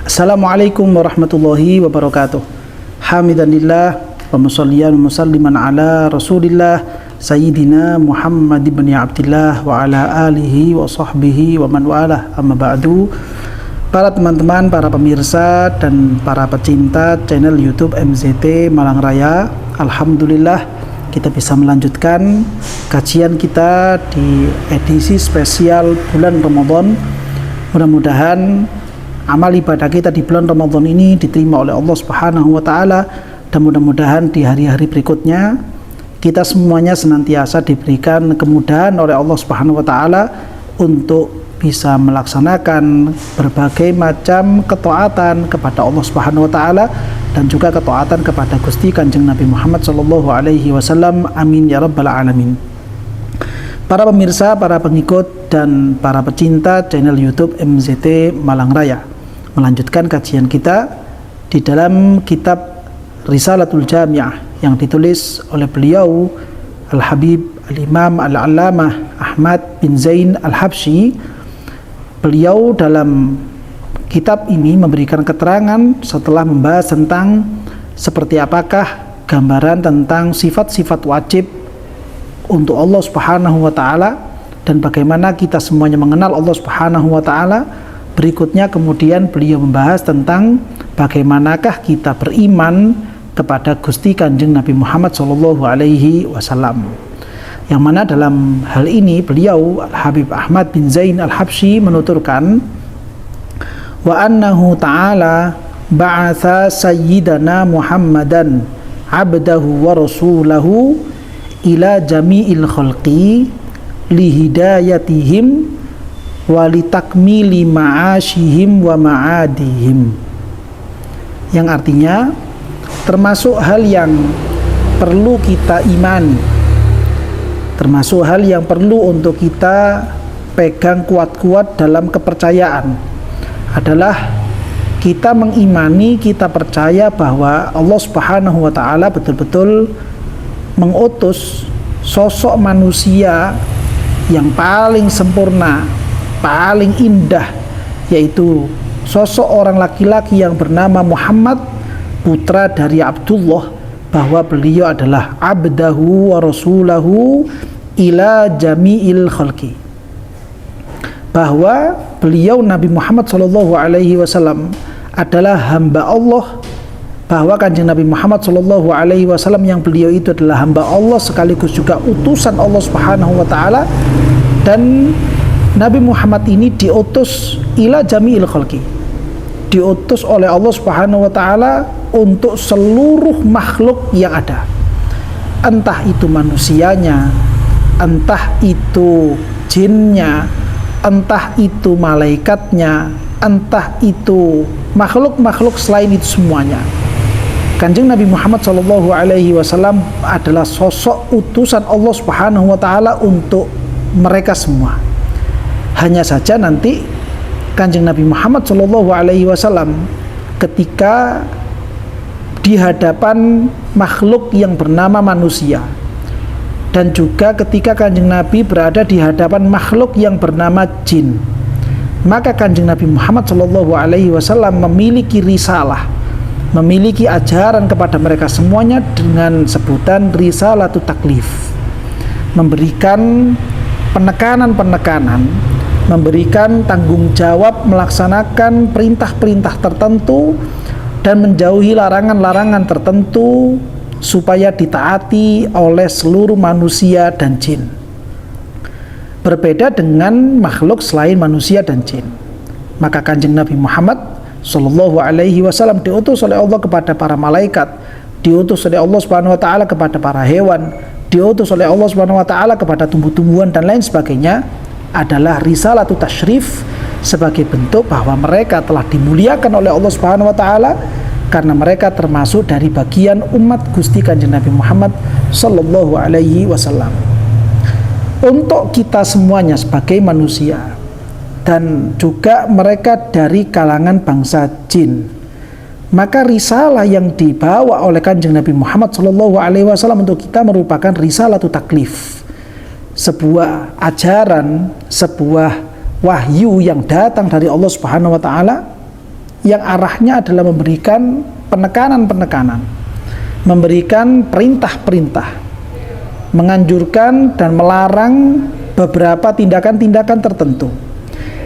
Assalamualaikum warahmatullahi wabarakatuh. Hamidanillah wa musalliyan wa musalliman ala Rasulillah Sayyidina Muhammad ibn Abdillah wa ala alihi wa sahbihi wa man walah. Amma ba'du. Para teman-teman, para pemirsa dan para pecinta channel YouTube MZT Malang Raya, alhamdulillah kita bisa melanjutkan kajian kita di edisi spesial bulan Ramadan. Mudah-mudahan amal ibadah kita di bulan Ramadan ini diterima oleh Allah Subhanahu wa taala, dan mudah-mudahan di hari-hari berikutnya kita semuanya senantiasa diberikan kemudahan oleh Allah Subhanahu wa taala untuk bisa melaksanakan berbagai macam ketaatan kepada Allah Subhanahu wa taala dan juga ketaatan kepada Gusti Kanjeng Nabi Muhammad sallallahu alaihi wasallam. Amin ya rabbal alamin. Para pemirsa, para pengikut dan para pecinta channel YouTube MZT Malang Raya, melanjutkan kajian kita di dalam kitab Risalatul Jami'ah yang ditulis oleh beliau Al-Habib Al-Imam Al-Allamah Ahmad bin Zain Al-Habsyi. Beliau dalam kitab ini memberikan keterangan setelah membahas tentang seperti apakah gambaran tentang sifat-sifat wajib untuk Allah Subhanahu wa taala dan bagaimana kita semuanya mengenal Allah Subhanahu wa taala. Berikutnya kemudian beliau membahas tentang bagaimanakah kita beriman kepada Gusti Kanjeng Nabi Muhammad sallallahu alaihi wasallam. Yang mana dalam hal ini beliau Al-Habib Ahmad bin Zain Al-Habsyi menuturkan wa annahu ta'ala ba'atha sayyidana Muhammadan abdahu wa rasulahu ila jami'il khalqi lihidayatihim walitakmili ma'ashihim wa ma'adihim, yang artinya termasuk hal yang perlu kita imani, termasuk hal yang perlu untuk kita pegang kuat-kuat dalam kepercayaan adalah kita mengimani, kita percaya bahwa Allah Subhanahu wa taala betul-betul mengutus sosok manusia yang paling sempurna, paling indah, yaitu sosok orang laki-laki yang bernama Muhammad, putra dari Abdullah, bahwa beliau adalah abdahu wa rasulahu ila jami'il khalqi, bahwa beliau Nabi Muhammad sallallahu alaihi wasallam adalah hamba Allah, bahwa Kanjeng Nabi Muhammad sallallahu alaihi wasallam yang beliau itu adalah hamba Allah sekaligus juga utusan Allah Subhanahu wa taala, dan Nabi Muhammad ini diutus ila jami'il khalqi, diutus oleh Allah Subhanahu wa taala untuk seluruh makhluk yang ada, entah itu manusianya, entah itu jinnya, entah itu malaikatnya, entah itu makhluk-makhluk selain itu semuanya. Kanjeng Nabi Muhammad sallallahu alaihi wasallam adalah sosok utusan Allah Subhanahu wa taala untuk mereka semua. Hanya saja nanti Kanjeng Nabi Muhammad sallallahu alaihi wasallam ketika di hadapan makhluk yang bernama manusia, dan juga ketika Kanjeng Nabi berada di hadapan makhluk yang bernama jin, maka Kanjeng Nabi Muhammad sallallahu alaihi wasallam memiliki risalah, memiliki ajaran kepada mereka semuanya dengan sebutan risalatut taklif, memberikan penekanan-penekanan, memberikan tanggung jawab melaksanakan perintah-perintah tertentu dan menjauhi larangan-larangan tertentu supaya ditaati oleh seluruh manusia dan jin. Berbeda dengan makhluk selain manusia dan jin, maka Kanjeng Nabi Muhammad sallallahu alaihi wasallam diutus oleh Allah kepada para malaikat, diutus oleh Allah Subhanahu wa taala kepada para hewan, diutus oleh Allah Subhanahu wa taala kepada tumbuh-tumbuhan dan lain sebagainya, adalah risalatut tasyrif, sebagai bentuk bahwa mereka telah dimuliakan oleh Allah Subhanahu wa taala karena mereka termasuk dari bagian umat Gusti Kanjeng Nabi Muhammad sallallahu alaihi wasallam. Untuk kita semuanya sebagai manusia dan juga mereka dari kalangan bangsa jin, maka risalah yang dibawa oleh Kanjeng Nabi Muhammad sallallahu alaihi wasallam untuk kita merupakan risalatut taklif, sebuah ajaran, sebuah wahyu yang datang dari Allah Subhanahu wa taala yang arahnya adalah memberikan penekanan-penekanan, memberikan perintah-perintah, menganjurkan dan melarang beberapa tindakan-tindakan tertentu,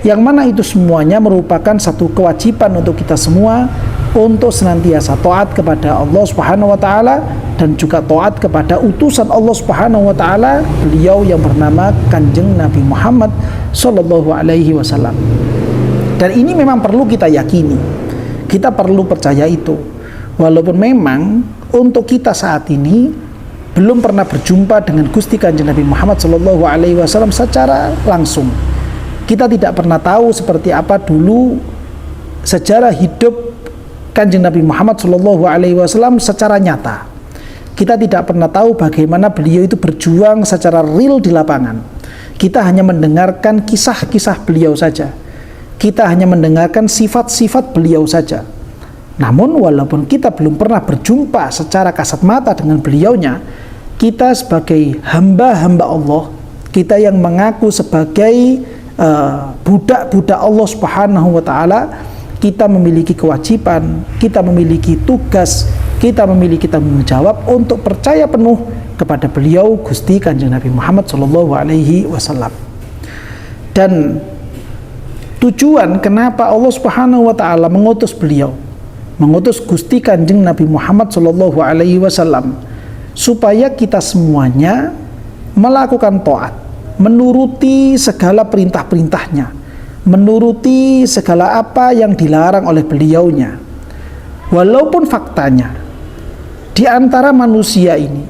yang mana itu semuanya merupakan satu kewajiban untuk kita semua untuk senantiasa taat kepada Allah Subhanahu wa taala dan juga taat kepada utusan Allah Subhanahu wa taala, beliau yang bernama Kanjeng Nabi Muhammad sallallahu alaihi wasallam. Dan ini memang perlu kita yakini. Kita perlu percaya itu. Walaupun memang untuk kita saat ini belum pernah berjumpa dengan Gusti Kanjeng Nabi Muhammad sallallahu alaihi wasallam secara langsung. Kita tidak pernah tahu seperti apa dulu sejarah hidup Kanjeng Nabi Muhammad sallallahu alaihi wasallam secara nyata. Kita tidak pernah tahu bagaimana beliau itu berjuang secara real di lapangan. Kita hanya mendengarkan kisah-kisah beliau saja. Kita hanya mendengarkan sifat-sifat beliau saja. Namun walaupun kita belum pernah berjumpa secara kasat mata dengan beliaunya, kita sebagai hamba-hamba Allah, kita yang mengaku sebagai budak-budak Allah Subhanahu wa taala, kita memiliki kewajiban, kita memiliki tugas, kita memiliki tanggung jawab untuk percaya penuh kepada beliau Gusti Kanjeng Nabi Muhammad sallallahu alaihi wasallam. Dan tujuan kenapa Allah Subhanahu wa taala mengutus beliau, mengutus Gusti Kanjeng Nabi Muhammad sallallahu alaihi wasallam, supaya kita semuanya melakukan taat, menuruti segala perintah-perintahnya, menuruti segala apa yang dilarang oleh beliaunya. Walaupun faktanya di antara manusia ini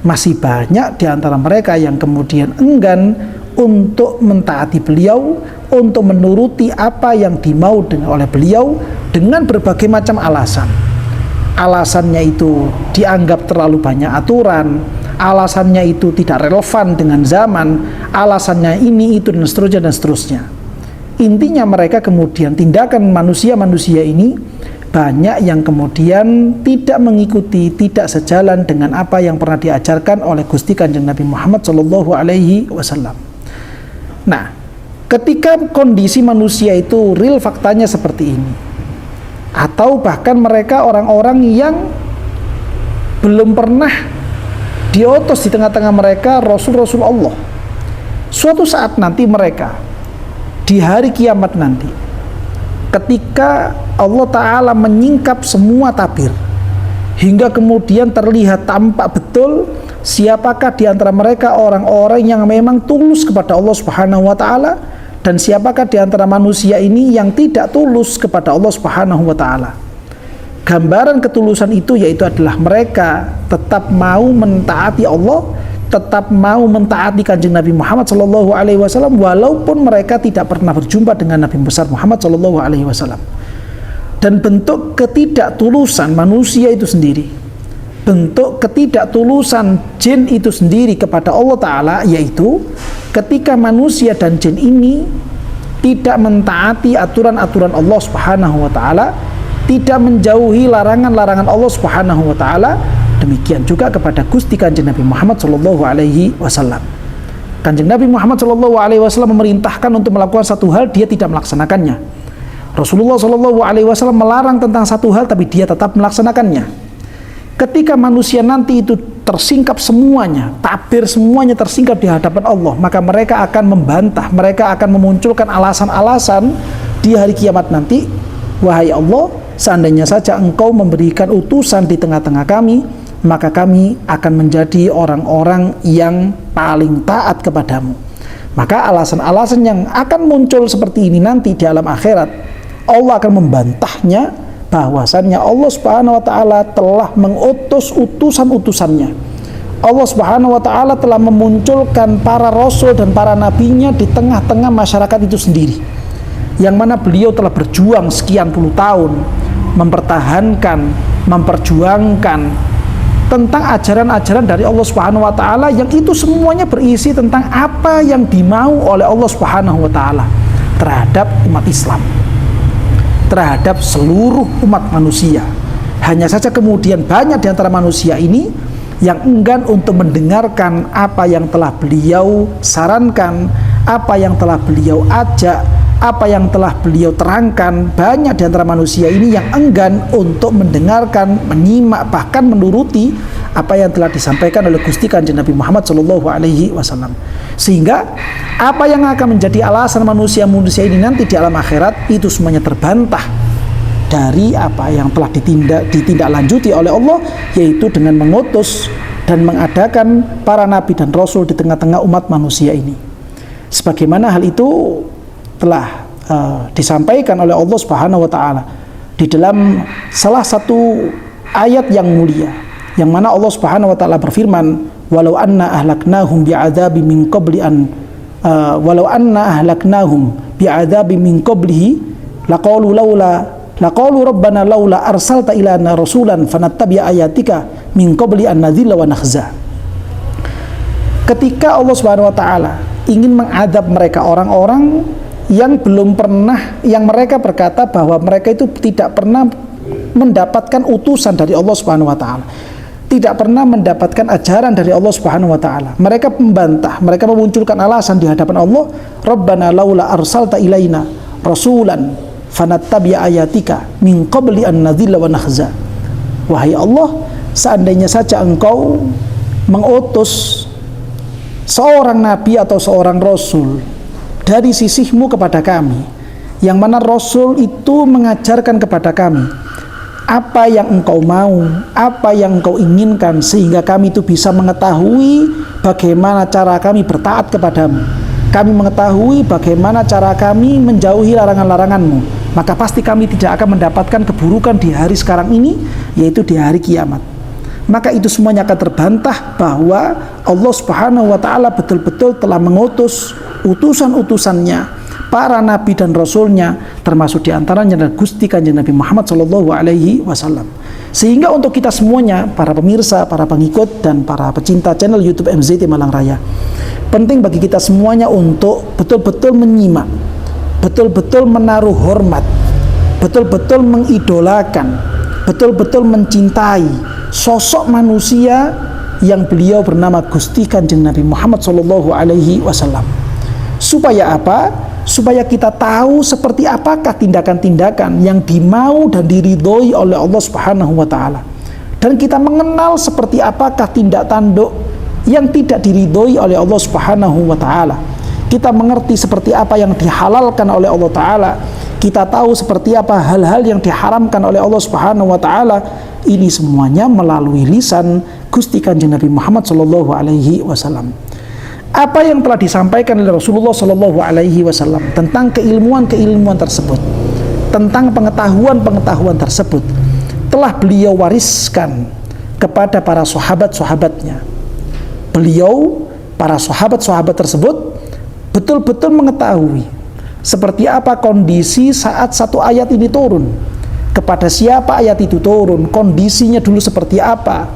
masih banyak di antara mereka yang kemudian enggan untuk mentaati beliau, untuk menuruti apa yang dimau oleh beliau dengan berbagai macam alasan. Alasannya itu dianggap terlalu banyak aturan, alasannya itu tidak relevan dengan zaman, alasannya ini, itu, dan seterusnya dan seterusnya. Intinya mereka kemudian tindakan manusia-manusia ini banyak yang kemudian tidak mengikuti, tidak sejalan dengan apa yang pernah diajarkan oleh Gusti Kanjeng Nabi Muhammad sallallahu alaihi wasallam. Nah, ketika kondisi manusia itu real faktanya seperti ini, atau bahkan mereka orang-orang yang belum pernah diutus di tengah-tengah mereka Rasul-Rasul Allah, suatu saat nanti mereka di hari kiamat nanti, ketika Allah Ta'ala menyingkap semua tabir hingga kemudian terlihat tampak betul siapakah di antara mereka orang-orang yang memang tulus kepada Allah Subhanahu wa Ta'ala, dan siapakah di antara manusia ini yang tidak tulus kepada Allah Subhanahu wa taala. Gambaran ketulusan itu yaitu adalah mereka tetap mau mentaati Allah, tetap mau mentaati Kanjeng Nabi Muhammad sallallahu alaihi wasallam walaupun mereka tidak pernah berjumpa dengan Nabi besar Muhammad sallallahu alaihi wasallam. Dan bentuk ketidaktulusan manusia itu sendiri, bentuk ketidaktulusan jin itu sendiri kepada Allah Ta'ala, yaitu ketika manusia dan jin ini tidak mentaati aturan-aturan Allah Subhanahu wa Ta'ala, tidak menjauhi larangan-larangan Allah Subhanahu wa Ta'ala. Demikian juga kepada Gusti Kanjeng Nabi Muhammad sallallahu alaihi wasallam. Kanjeng Nabi Muhammad sallallahu alaihi wasallam memerintahkan untuk melakukan satu hal, dia tidak melaksanakannya. Rasulullah sallallahu alaihi wasallam melarang tentang satu hal, tapi dia tetap melaksanakannya. Ketika manusia nanti itu tersingkap semuanya, tabir semuanya tersingkap di hadapan Allah, maka mereka akan membantah, mereka akan memunculkan alasan-alasan di hari kiamat nanti. Wahai Allah, seandainya saja Engkau memberikan utusan di tengah-tengah kami, maka kami akan menjadi orang-orang yang paling taat kepadamu. Maka alasan-alasan yang akan muncul seperti ini nanti di alam akhirat, Allah akan membantahnya, bahwasannya Allah Subhanahu wa Ta'ala telah mengutus utusan-utusannya. Allah Subhanahu wa Ta'ala telah memunculkan para rasul dan para nabinya di tengah-tengah masyarakat itu sendiri, yang mana beliau telah berjuang sekian puluh tahun mempertahankan, memperjuangkan tentang ajaran-ajaran dari Allah Subhanahu wa Ta'ala, yang itu semuanya berisi tentang apa yang dimau oleh Allah Subhanahu wa Ta'ala terhadap umat Islam, terhadap seluruh umat manusia. Hanya saja kemudian banyak di antara manusia ini yang enggan untuk mendengarkan apa yang telah beliau sarankan, apa yang telah beliau ajak, apa yang telah beliau terangkan, banyak di antara manusia ini yang enggan untuk mendengarkan, menyimak, bahkan menuruti apa yang telah disampaikan oleh Gusti Kanjeng Nabi Muhammad SAW. Sehingga apa yang akan menjadi alasan manusia-manusia ini nanti di alam akhirat itu semuanya terbantah dari apa yang telah ditindaklanjuti oleh Allah, yaitu dengan mengutus dan mengadakan para nabi dan rasul di tengah-tengah umat manusia ini. Sebagaimana hal itu telah disampaikan oleh Allah Subhanahu wa taala di dalam salah satu ayat yang mulia, yang mana Allah Subhanahu wa taala berfirman, walau anna ahlaknahum bi'adzabi min qabli an walau anna ahlaknahum bi'adzabi min qablihi laqalu rabbana laula arsalta ilana rasulan fanattabi ayatika min qabli an nadzilla wa nakhza. Ketika Allah Subhanahu wa taala ingin mengadab mereka, orang-orang yang belum pernah, yang mereka berkata bahwa mereka itu tidak pernah mendapatkan utusan dari Allah Subhanahu wa taala, tidak pernah mendapatkan ajaran dari Allah Subhanahu wa taala. Mereka membantah, mereka memunculkan alasan di hadapan Allah, Rabbana laula arsalta ilaina rasulan fanattabi ayatika min qabli an nadzilla wa nakhza. Wahai Allah, seandainya saja engkau mengutus seorang nabi atau seorang rasul dari sisimu kepada kami, yang mana rasul itu mengajarkan kepada kami apa yang engkau mau, apa yang engkau inginkan, sehingga kami itu bisa mengetahui bagaimana cara kami bertaat kepadamu, kami mengetahui bagaimana cara kami menjauhi larangan-laranganmu, maka pasti kami tidak akan mendapatkan keburukan di hari sekarang ini, yaitu di hari kiamat. Maka itu semuanya akan terbantah bahwa Allah Subhanahu wa taala betul-betul telah mengutus utusan-utusannya, para nabi dan rasulnya, termasuk diantaranya adalah Gusti Kanjeng Nabi Muhammad SAW. Sehingga untuk kita semuanya, para pemirsa, para pengikut dan para pecinta channel YouTube MZT Malang Raya, penting bagi kita semuanya untuk betul-betul menyimak, betul-betul menaruh hormat, betul-betul mengidolakan, betul-betul mencintai sosok manusia yang beliau bernama Gusti Kanjeng Nabi Muhammad SAW. Supaya apa? Supaya kita tahu seperti apakah tindakan-tindakan yang dimau dan diridhoi oleh Allah Subhanahu wa taala. Dan kita mengenal seperti apakah tindak tanduk yang tidak diridhoi oleh Allah Subhanahu wa taala. Kita mengerti seperti apa yang dihalalkan oleh Allah taala. Kita tahu seperti apa hal-hal yang diharamkan oleh Allah Subhanahu wa taala. Ini semuanya melalui lisan Gusti Kanjeng Nabi Muhammad SAW. Apa yang telah disampaikan oleh Rasulullah SAW tentang keilmuan-keilmuan tersebut, tentang pengetahuan-pengetahuan tersebut, telah beliau wariskan kepada para sahabat-sahabatnya. Beliau, para sahabat-sahabat tersebut betul-betul mengetahui seperti apa kondisi saat satu ayat ini turun, kepada siapa ayat itu turun, kondisinya dulu seperti apa.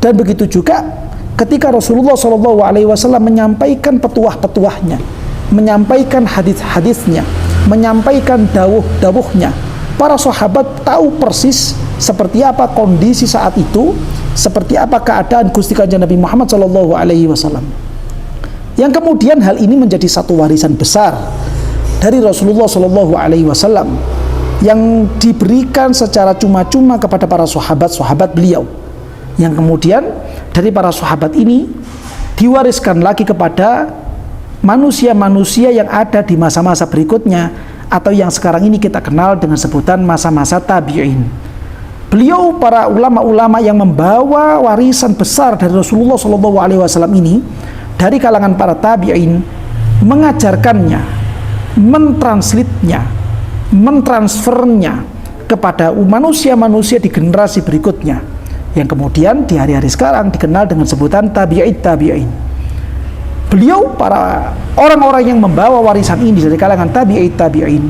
Dan begitu juga ketika Rasulullah SAW menyampaikan petuah-petuahnya, menyampaikan hadis-hadisnya, menyampaikan dawuh-dawuhnya, para sahabat tahu persis seperti apa kondisi saat itu, seperti apa keadaan Gusti Kanjeng Nabi Muhammad SAW. Yang kemudian hal ini menjadi satu warisan besar dari Rasulullah SAW yang diberikan secara cuma-cuma kepada para sahabat-sahabat beliau, yang kemudian dari para sahabat ini diwariskan lagi kepada manusia-manusia yang ada di masa-masa berikutnya, atau yang sekarang ini kita kenal dengan sebutan masa-masa tabi'in. Beliau, para ulama-ulama yang membawa warisan besar dari Rasulullah SAW ini dari kalangan para tabi'in, mengajarkannya, mentranslitnya, mentransfernya kepada manusia-manusia di generasi berikutnya, yang kemudian di hari-hari sekarang dikenal dengan sebutan tabi'in. Beliau, para orang-orang yang membawa warisan ini dari kalangan tabi'in,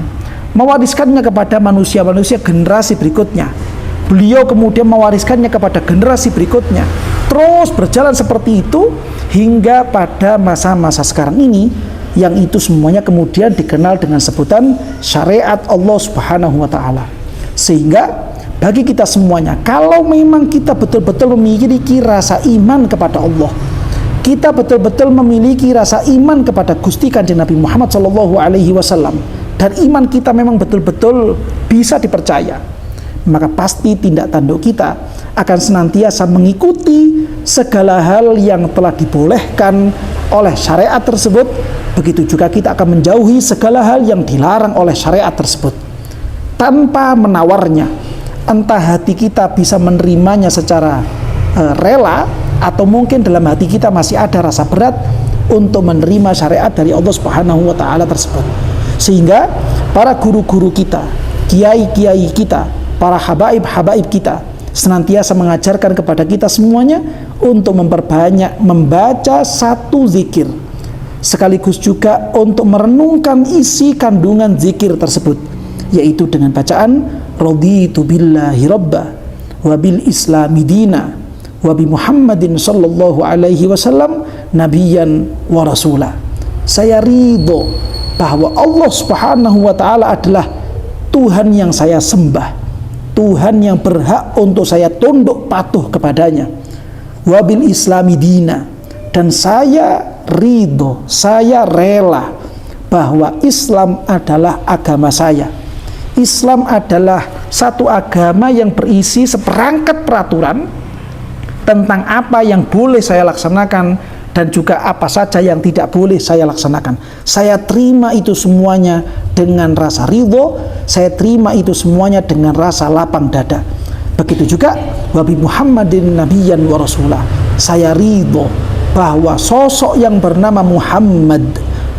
mewariskannya kepada manusia-manusia generasi berikutnya. Beliau kemudian mewariskannya kepada generasi berikutnya, terus berjalan seperti itu hingga pada masa-masa sekarang ini, yang itu semuanya kemudian dikenal dengan sebutan syariat Allah Subhanahu wa taala. Sehingga bagi kita semuanya, kalau memang kita betul-betul memiliki rasa iman kepada Allah, kita betul-betul memiliki rasa iman kepada Gusti Kanjeng Nabi Muhammad SAW, dan iman kita memang betul-betul bisa dipercaya, maka pasti tindak tanduk kita akan senantiasa mengikuti segala hal yang telah dibolehkan oleh syariat tersebut. Begitu juga kita akan menjauhi segala hal yang dilarang oleh syariat tersebut tanpa menawarnya. Entah hati kita bisa menerimanya secara rela, atau mungkin dalam hati kita masih ada rasa berat untuk menerima syariat dari Allah Subhanahu wa taala tersebut. Sehingga para guru-guru kita, kiai-kiai kita, para habaib-habaib kita senantiasa mengajarkan kepada kita semuanya untuk memperbanyak membaca satu zikir, sekaligus juga untuk merenungkan isi kandungan zikir tersebut, yaitu dengan bacaan raditu billahi rabba wa bil islami dina wa bi Muhammadin sallallahu alaihi wasallam nabiyan wa rasulah. Saya ridho bahwa Allah Subhanahu wa taala adalah Tuhan yang saya sembah, Tuhan yang berhak untuk saya tunduk patuh kepadanya. Wa bil islami dina, dan saya ridho, saya rela bahwa Islam adalah agama saya. Islam adalah satu agama yang berisi seperangkat peraturan tentang apa yang boleh saya laksanakan dan juga apa saja yang tidak boleh saya laksanakan. Saya terima itu semuanya dengan rasa ridho, saya terima itu semuanya dengan rasa lapang dada. Begitu juga wabi Muhammadin nabiyyan wa rasulah. Saya ridho bahwa sosok yang bernama Muhammad,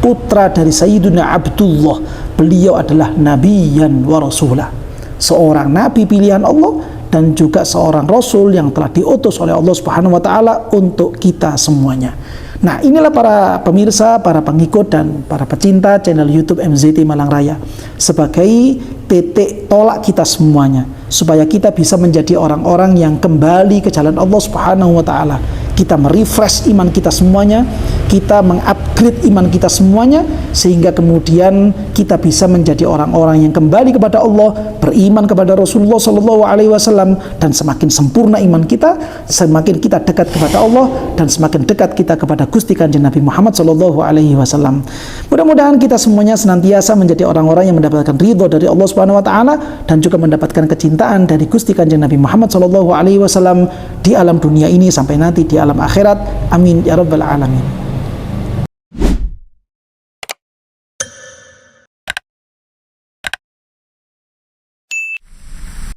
putra dari Sayyidina Abdullah, beliau adalah nabiyyan wa rasulah, seorang nabi pilihan Allah dan juga seorang rasul yang telah diutus oleh Allah Subhanahu wa taala untuk kita semuanya. Nah, inilah para pemirsa, para pengikut dan para pecinta channel YouTube MZT Malang Raya, sebagai titik tolak kita semuanya supaya kita bisa menjadi orang-orang yang kembali ke jalan Allah Subhanahu wa taala. Kita merefresh iman kita semuanya, kita mengupgrade iman kita semuanya, sehingga kemudian kita bisa menjadi orang-orang yang kembali kepada Allah, beriman kepada Rasulullah Sallallahu Alaihi Wasallam, dan semakin sempurna iman kita, semakin kita dekat kepada Allah dan semakin dekat kita kepada Gusti Kanjeng Nabi Muhammad Sallallahu Alaihi Wasallam. Mudah-mudahan kita semuanya senantiasa menjadi orang-orang yang mendapatkan ridho dari Allah Subhanahu Wa Taala dan juga mendapatkan kecintaan dari Gusti Kanjeng Nabi Muhammad Sallallahu Alaihi Wasallam di alam dunia ini sampai nanti di alam akhirat. Amin ya rabbal alamin.